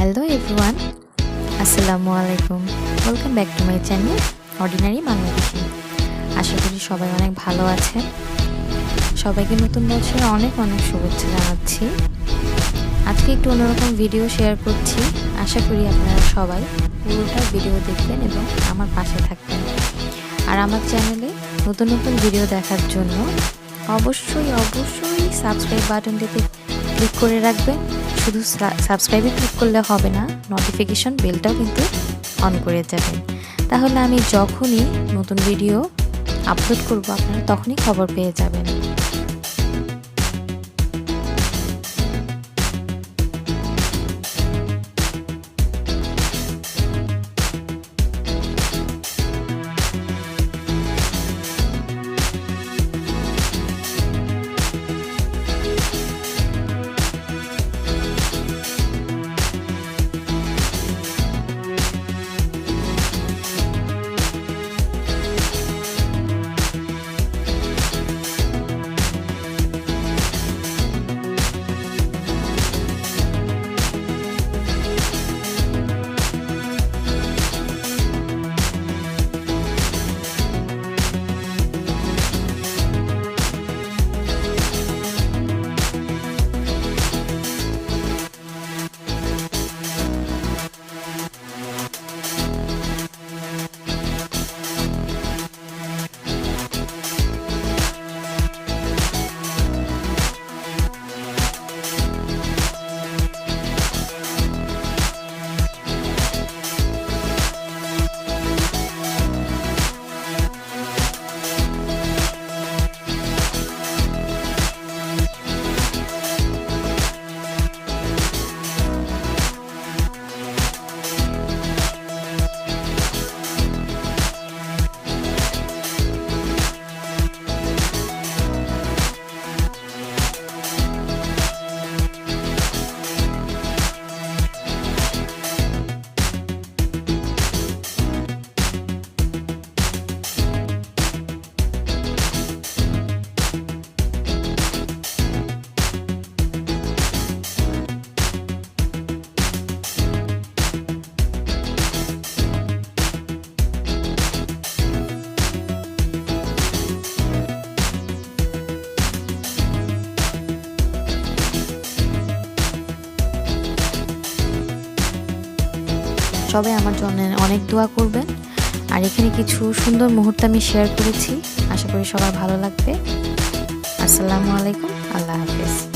Hello everyone, আসসালামু আলাইকুম। Welcome back to my channel ordinary Bangladeshi. আশা করি সবাই অনেক ভালো আছেন। সবাইকে নতুন বছরে অনেক অনেক শুভেচ্ছা জানাচ্ছি। আজকে একটু অন্যরকম ভিডিও শেয়ার করছি। আশা করি আপনারা সবাই পুরোটা ভিডিও দেখবেন এবং আমার পাশে থাকবেন। আর আমার চ্যানেলে নতুন নতুন ভিডিও দেখার জন্য অবশ্যই সাবস্ক্রাইব বাটনটিতে ক্লিক করে রাখবেন। শুধু সাবস্ক্রাইবে ক্লিক করলে হবে না, নোটিফিকেশন বেলটাও কিন্তু অন করে যাবেন। তাহলে আমি যখনই নতুন ভিডিও আপলোড করব আপনারা তখনই খবর পেয়ে যাবেন। সবাই আমার জন্য অনেক দোয়া করবেন। আর এখানে কিছু সুন্দর মুহূর্ত আমি শেয়ার করেছি, আশা করি সবার ভালো লাগবে। আসসালামু আলাইকুম, আল্লাহ হাফেজ।